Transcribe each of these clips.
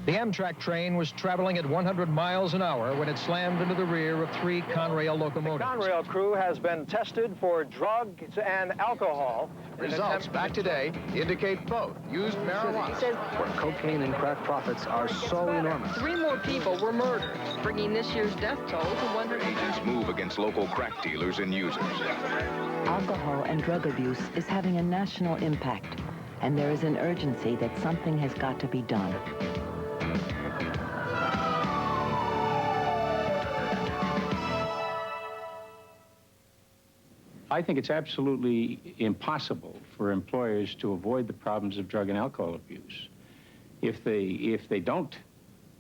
The Amtrak train was traveling at 100 miles an hour when it slammed into the rear of 3 Conrail locomotives. The Conrail crew has been tested for drugs and alcohol. Results back today indicate both used marijuana. Where cocaine and crack profits are so enormous. 3 more people were murdered, bringing this year's death toll to 100. Agents move against local crack dealers and users. Alcohol and drug abuse is having a national impact, and there is an urgency that something has got to be done. I think it's absolutely impossible for employers to avoid the problems of drug and alcohol abuse. If they don't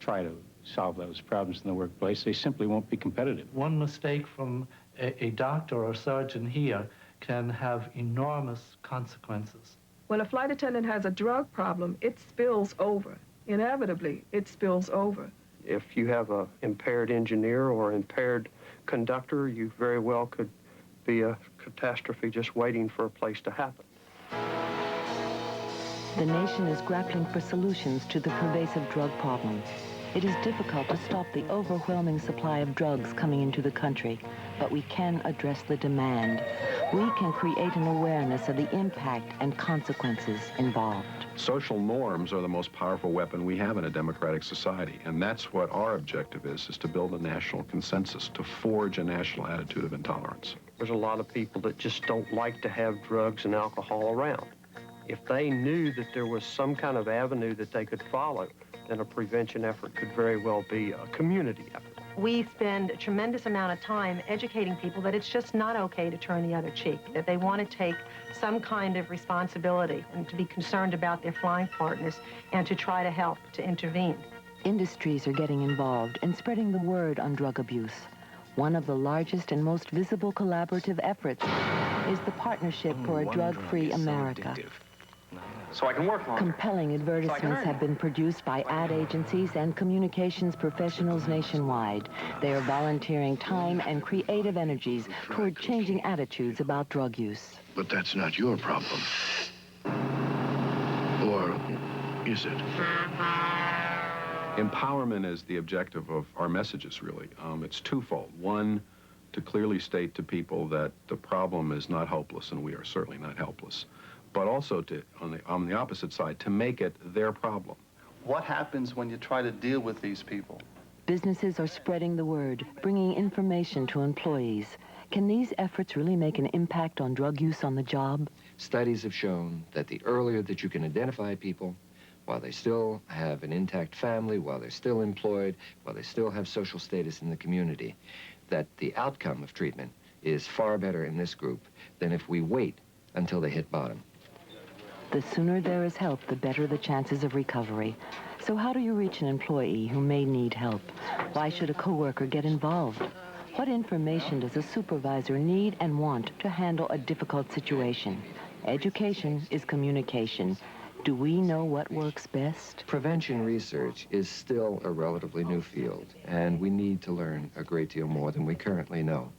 try to solve those problems in the workplace, they simply won't be competitive. One mistake from a doctor or surgeon here can have enormous consequences. When a flight attendant has a drug problem, it spills over. Inevitably, it spills over. If you have an impaired engineer or impaired conductor, you very well could be a catastrophe just waiting for a place to happen. The nation is grappling for solutions to the pervasive drug problem. It is difficult to stop the overwhelming supply of drugs coming into the country, but we can address the demand. We can create an awareness of the impact and consequences involved. Social norms are the most powerful weapon we have in a democratic society, and that's what our objective is to build a national consensus, to forge a national attitude of intolerance. There's a lot of people that just don't like to have drugs and alcohol around. If they knew that there was some kind of avenue that they could follow, then a prevention effort could very well be a community effort. We spend a tremendous amount of time educating people that it's just not okay to turn the other cheek, that they want to take some kind of responsibility and to be concerned about their flying partners and to try to help, to intervene. Industries are getting involved and spreading the word on drug abuse. One of the largest and most visible collaborative efforts is the Partnership for a Drug-Free America. So I can work longer. Compelling advertisements have been produced by ad agencies and communications professionals nationwide. They are volunteering time and creative energies toward changing attitudes about drug use. But that's not your problem. Or is it? Empowerment is the objective of our messages, really. It's twofold. One, to clearly state to people that the problem is not hopeless, and we are certainly not helpless. But also, to, on the opposite side, to make it their problem. What happens when you try to deal with these people? Businesses are spreading the word, bringing information to employees. Can these efforts really make an impact on drug use on the job? Studies have shown that the earlier that you can identify people, while they still have an intact family, while they're still employed, while they still have social status in the community, that the outcome of treatment is far better in this group than if we wait until they hit bottom. The sooner there is help, the better the chances of recovery. So how do you reach an employee who may need help? Why should a coworker get involved? What information does a supervisor need and want to handle a difficult situation? Education is communication. Do we know what works best? Prevention research is still a relatively new field, and we need to learn a great deal more than we currently know.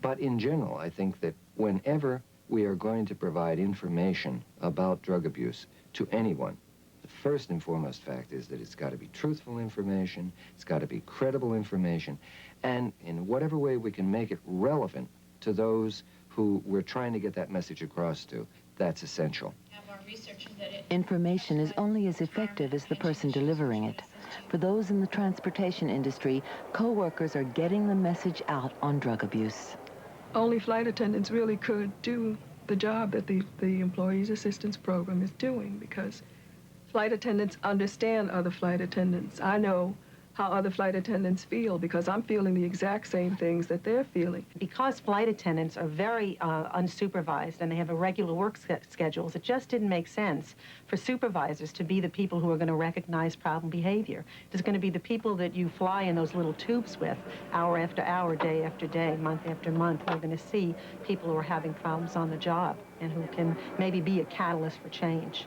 But in general, I think that whenever we are going to provide information about drug abuse to anyone, the first and foremost fact is that it's got to be truthful information, it's got to be credible information, and in whatever way we can make it relevant to those who we're trying to get that message across to, that's essential. Information is only as effective as the person delivering it. For those in the transportation industry, co-workers are getting the message out on drug abuse. Only flight attendants really could do the job that the Employees Assistance Program is doing, because flight attendants understand other flight attendants. I know how other flight attendants feel because I'm feeling the exact same things that they're feeling. Because flight attendants are very unsupervised and they have irregular work schedules, it just didn't make sense for supervisors to be the people who are going to recognize problem behavior. It's going to be the people that you fly in those little tubes with hour after hour, day after day, month after month. We're going to see people who are having problems on the job and who can maybe be a catalyst for change.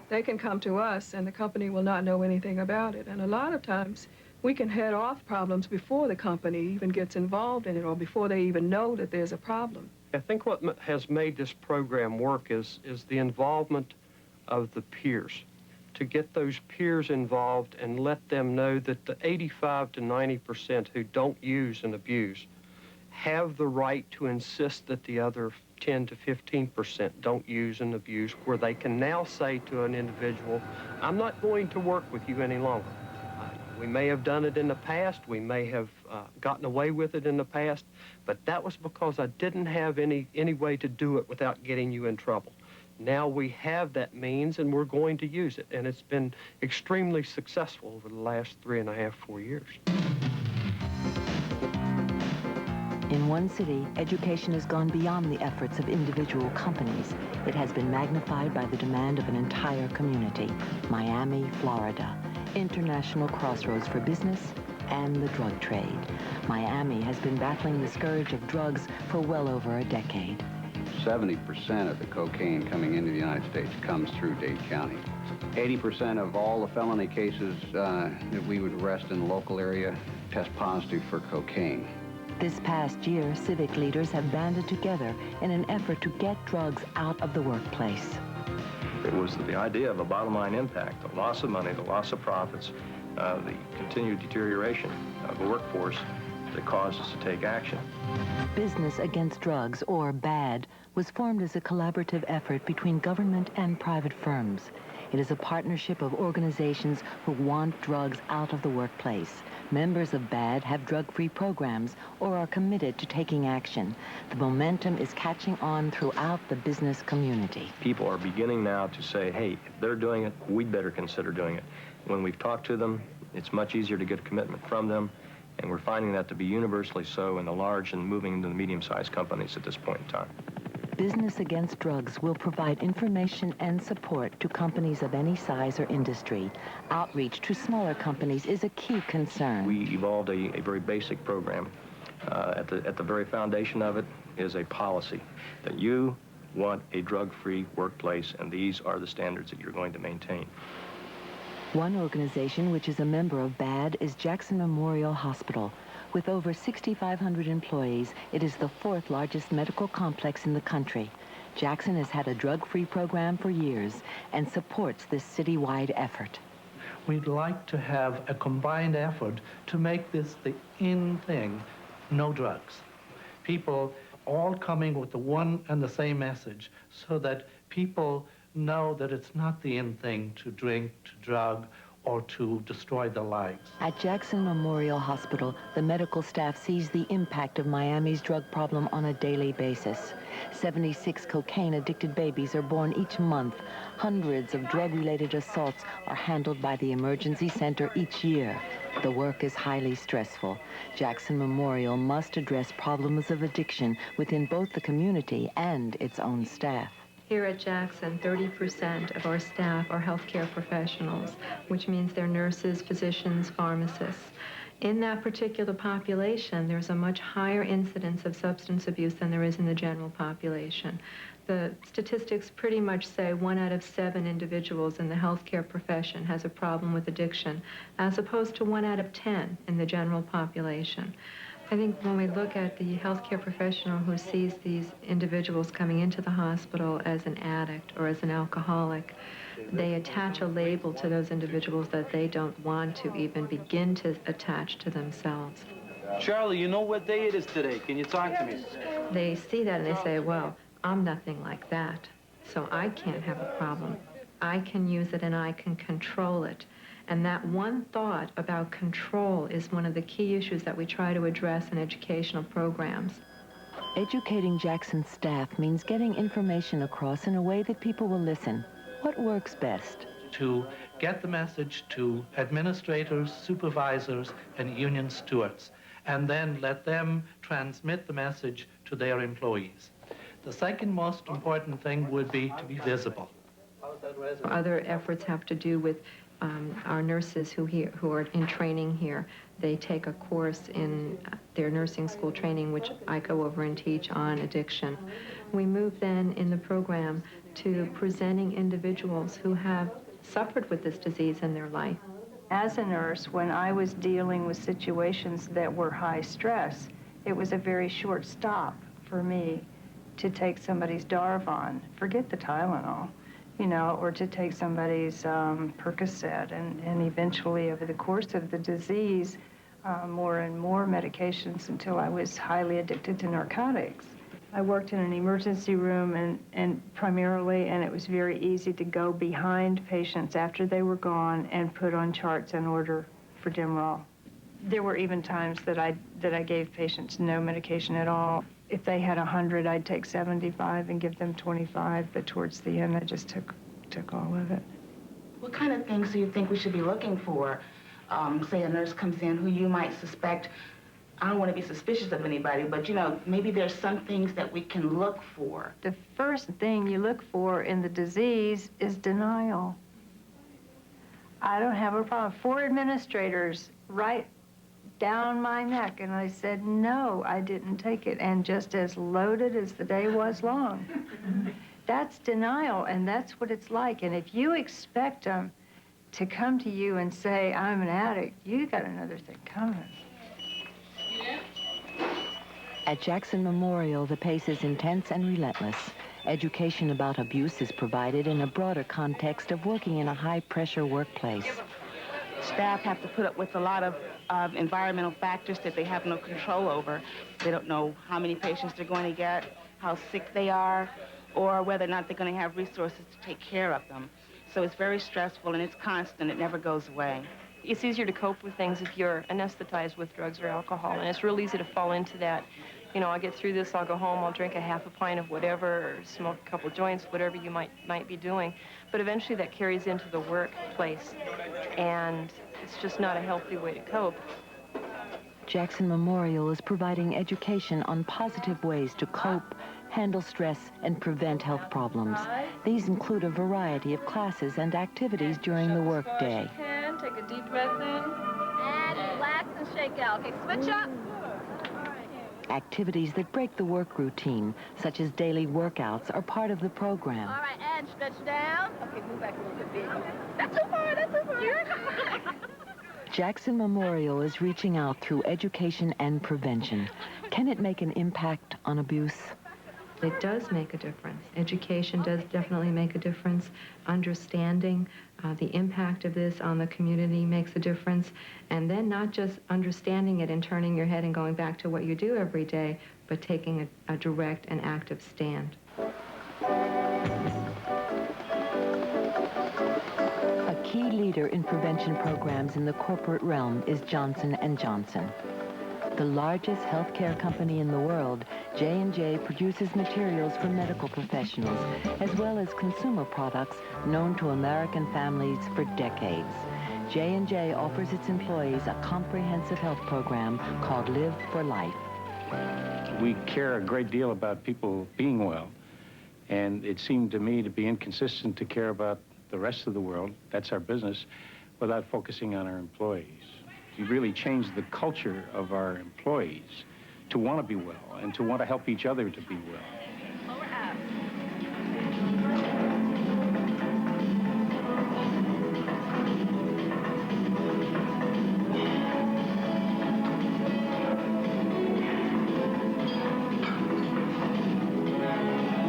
They can come to us and the company will not know anything about it. And a lot of times, we can head off problems before the company even gets involved in it or before they even know that there's a problem. I think what has made this program work is the involvement of the peers to get those peers involved and let them know that the 85 to 90% who don't use and abuse have the right to insist that the other 10 to 15% don't use and abuse, where they can now say to an individual, I'm not going to work with you any longer. We may have done it in the past, we may have gotten away with it in the past, but that was because I didn't have any way to do it without getting you in trouble. Now we have that means and we're going to use it, and it's been extremely successful over the last 3.5, 4 years. In one city, education has gone beyond the efforts of individual companies. It has been magnified by the demand of an entire community. Miami, Florida, international crossroads for business and the drug trade. Miami has been battling the scourge of drugs for well over a decade. 70% of the cocaine coming into the United States comes through Dade County. 80% of all the felony cases that we would arrest in the local area test positive for cocaine. This past year, civic leaders have banded together in an effort to get drugs out of the workplace. It was the idea of a bottom line impact, the loss of money, the loss of profits, the continued deterioration of the workforce that caused us to take action. Business Against Drugs, or BAD, was formed as a collaborative effort between government and private firms. It is a partnership of organizations who want drugs out of the workplace. Members of BAD have drug-free programs or are committed to taking action. The momentum is catching on throughout the business community. People are beginning now to say, hey, if they're doing it, we'd better consider doing it. When we've talked to them, it's much easier to get a commitment from them, and we're finding that to be universally so in the large and moving into the medium-sized companies at this point in time. Business Against Drugs will provide information and support to companies of any size or industry. Outreach to smaller companies is a key concern. We evolved a very basic program. At the very foundation of it is a policy that you want a drug-free workplace, and these are the standards that you're going to maintain. One organization which is a member of BAD is Jackson Memorial Hospital. With over 6,500 employees, it is the 4th largest medical complex in the country. Jackson has had a drug-free program for years and supports this citywide effort. We'd like to have a combined effort to make this the in thing, no drugs. People all coming with the one and the same message so that people know that it's not the in thing to drink, to drug, or to destroy their lives. At Jackson Memorial Hospital, the medical staff sees the impact of Miami's drug problem on a daily basis. 76 cocaine-addicted babies are born each month. Hundreds of drug-related assaults are handled by the emergency center each year. The work is highly stressful. Jackson Memorial must address problems of addiction within both the community and its own staff. Here at Jackson, 30% of our staff are healthcare professionals, which means they're nurses, physicians, pharmacists. In that particular population, there's a much higher incidence of substance abuse than there is in the general population. The statistics pretty much say 1 out of 7 individuals in the healthcare profession has a problem with addiction, as opposed to 1 out of 10 in the general population. I think when we look at the healthcare professional who sees these individuals coming into the hospital as an addict or as an alcoholic, they attach a label to those individuals that they don't want to even begin to attach to themselves. Charlie, you know what day it is today? Can you talk to me? They see that and they say, well, I'm nothing like that, so I can't have a problem. I can use it and I can control it. And that one thought about control is one of the key issues that we try to address in educational programs. Educating Jackson's staff means getting information across in a way that people will listen. What works best? To get the message to administrators, supervisors, and union stewards, and then let them transmit the message to their employees. The second most important thing would be to be visible. Other efforts have to do with our nurses who are in training here. They take a course in their nursing school training, which I go over and teach on addiction. We move then in the program to presenting individuals who have suffered with this disease in their life. As a nurse, when I was dealing with situations that were high stress, it was a very short stop for me to take somebody's Darvon, forget the Tylenol, you know, or to take somebody's Percocet, and eventually over the course of the disease, more and more medications until I was highly addicted to narcotics. I worked in an emergency room and primarily, and it was very easy to go behind patients after they were gone and put on charts and order for Demerol. There were even times that I gave patients no medication at all. If they had 100, I'd take 75 and give them 25, but towards the end, I just took all of it. What kind of things do you think we should be looking for? Say a nurse comes in who you might suspect, I don't want to be suspicious of anybody, but you know, maybe there's some things that we can look for. The first thing you look for in the disease is denial. I don't have a problem. 4 administrators right down my neck, and I said, no, I didn't take it, and just as loaded as the day was long. That's denial, and that's what it's like. And if you expect them to come to you and say, I'm an addict, you got another thing coming. At Jackson Memorial, the pace is intense and relentless. Education about abuse is provided in a broader context of working in a high-pressure workplace. Staff have to put up with a lot of environmental factors that they have no control over. They don't know how many patients they're going to get, how sick they are, or whether or not they're going to have resources to take care of them. So it's very stressful, and it's constant. It never goes away. It's easier to cope with things if you're anesthetized with drugs or alcohol, and it's real easy to fall into that. You know, I'll get through this, I'll go home, I'll drink a half a pint of whatever, or smoke a couple joints, whatever you might be doing. But eventually that carries into the workplace, and it's just not a healthy way to cope. Jackson Memorial is providing education on positive ways to cope, handle stress, and prevent health problems. These include a variety of classes and activities during the workday. Take a deep breath in. And relax and shake out. Okay, switch up. Activities that break the work routine, such as daily workouts, are part of the program. All right, and stretch down. Okay, move back a little bit bigger. That's too far, that's too far. Jackson Memorial is reaching out through education and prevention. Can it make an impact on abuse? It does make a difference. Education does definitely make a difference. Understanding the impact of this on the community makes a difference. And then not just understanding it and turning your head and going back to what you do every day, but taking a direct and active stand. A key leader in prevention programs in the corporate realm is Johnson & Johnson. The largest healthcare company in the world, J&J produces materials for medical professionals, as well as consumer products known to American families for decades. J&J offers its employees a comprehensive health program called Live for Life. We care a great deal about people being well, and it seemed to me to be inconsistent to care about the rest of the world, that's our business, without focusing on our employees. We really changed the culture of our employees to want to be well and to want to help each other to be well.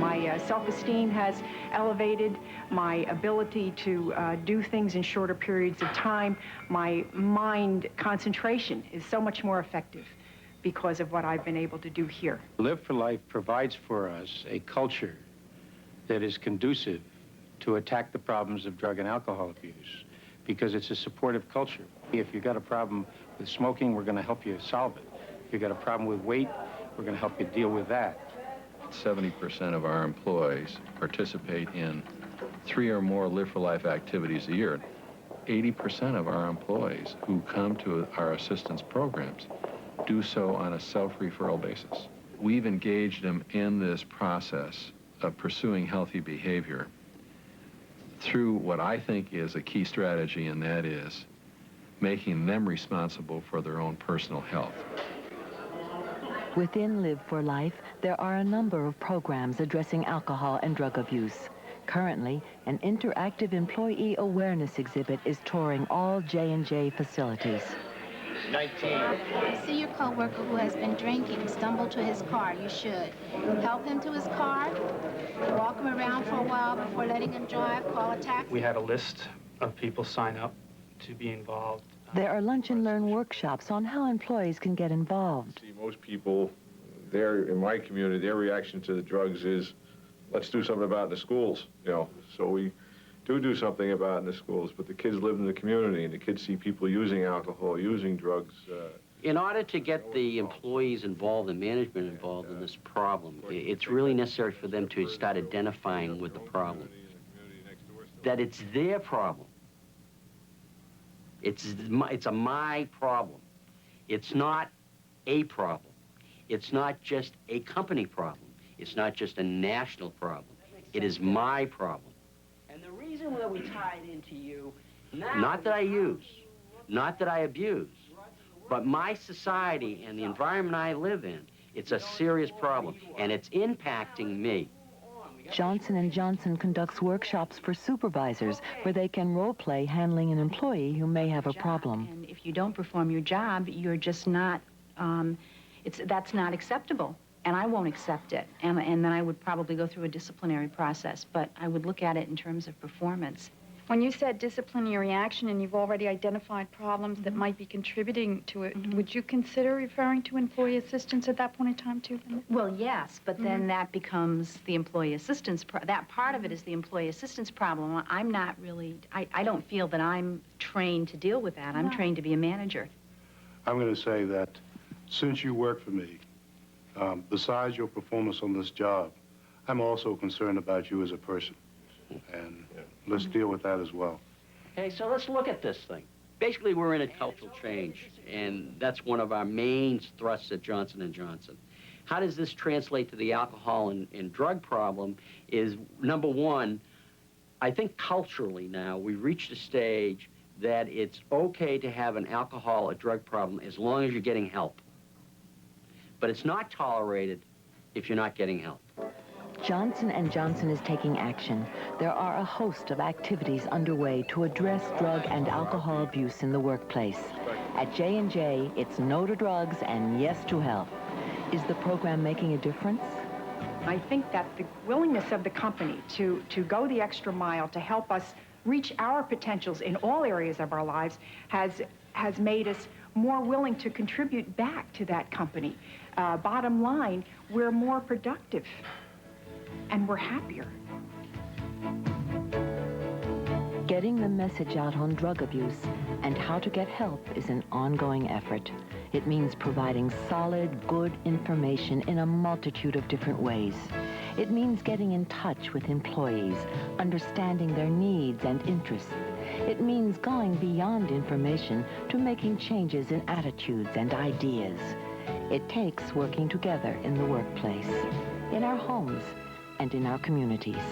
My self-esteem has elevated, my ability to do things in shorter periods of time. My mind concentration is so much more effective because of what I've been able to do here. Live for Life provides for us a culture that is conducive to attack the problems of drug and alcohol abuse, because it's a supportive culture. If you've got a problem with smoking, we're going to help you solve it. If you've got a problem with weight, we're going to help you deal with that. 70% of our employees participate in 3 or more Live for Life activities a year. 80% of our employees who come to our assistance programs do so on a self-referral basis. We've engaged them in this process of pursuing healthy behavior through what I think is a key strategy, and that is making them responsible for their own personal health. Within Live for Life, there are a number of programs addressing alcohol and drug abuse. Currently, an interactive employee awareness exhibit is touring all J&J facilities. 19. You see your coworker who has been drinking stumble to his car, you should help him to his car, walk him around for a while before letting him drive, call a taxi. We had a list of people sign up to be involved. There are lunch and learn workshops on how employees can get involved. See, most people, in my community, their reaction to the drugs is, let's do something about it in the schools, you know. So we do something about it in the schools, but the kids live in the community, and the kids see people using alcohol, using drugs. In order to get the employees involved and management involved in this problem, it's really necessary for them to start identifying with the problem. That it's their problem. It's a my problem. It's not a problem. It's not just a company problem. It's not just a national problem. It is my problem. And the reason that we tie it into you, not that I use, not that I abuse, but my society and the environment I live in, it's a serious problem, and it's impacting me. Johnson & Johnson conducts workshops for supervisors where they can role-play handling an employee who may have a problem. And if you don't perform your job, you're just not, that's not acceptable. And I won't accept it. And then I would probably go through a disciplinary process, but I would look at it in terms of performance. When you said disciplinary action and you've already identified problems that might be contributing to it, would you consider referring to employee assistance at that point in time too? Well, yes, but then that becomes the employee assistance, that part of it is the employee assistance problem. I'm not really, I don't feel that I'm trained to deal with that. I'm trained to be a manager. I'm going to say that since you work for me, besides your performance on this job, I'm also concerned about you as a person. And let's deal with that as well. Okay, so let's look at this thing. Basically, we're in a cultural change, and that's one of our main thrusts at Johnson & Johnson. How does this translate to the alcohol and drug problem is, number one, I think culturally now we've reached a stage that it's okay to have an alcohol or drug problem as long as you're getting help. But it's not tolerated if you're not getting help. Johnson & Johnson is taking action. There are a host of activities underway to address drug and alcohol abuse in the workplace. At J&J, it's no to drugs and yes to health. Is the program making a difference? I think that the willingness of the company to go the extra mile to help us reach our potentials in all areas of our lives has made us more willing to contribute back to that company. Bottom line, we're more productive and we're happier. Getting the message out on drug abuse and how to get help is an ongoing effort. It means providing solid, good information in a multitude of different ways. It means getting in touch with employees, understanding their needs and interests. It means going beyond information to making changes in attitudes and ideas. It takes working together in the workplace, in our homes, and in our communities.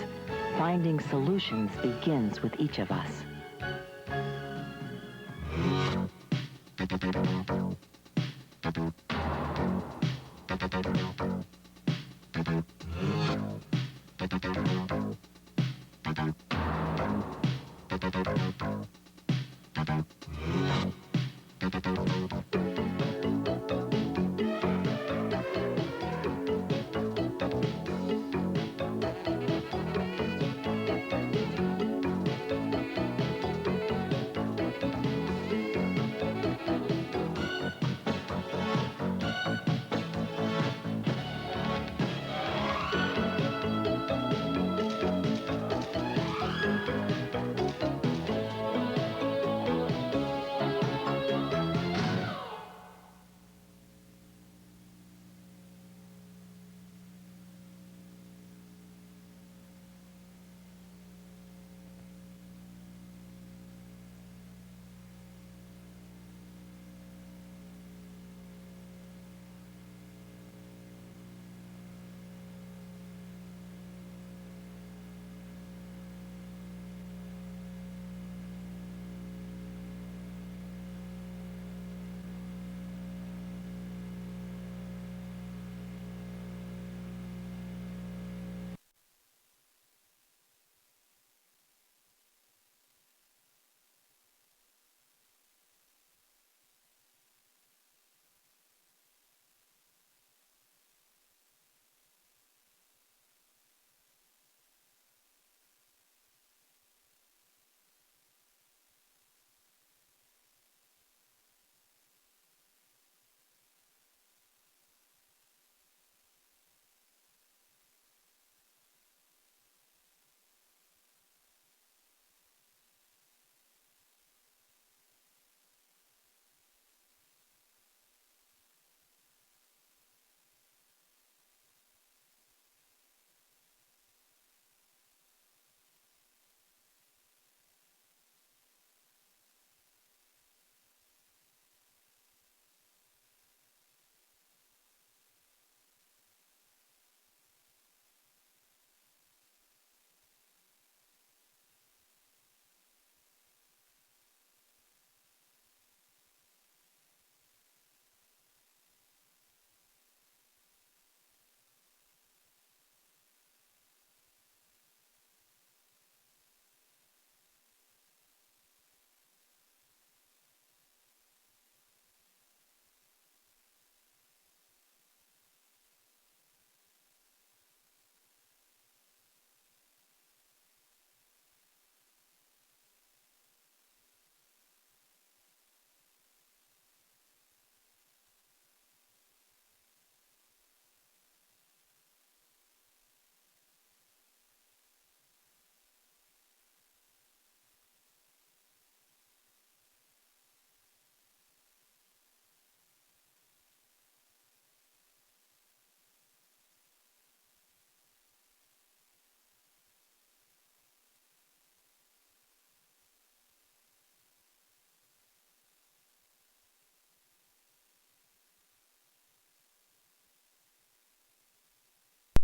Finding solutions begins with each of us.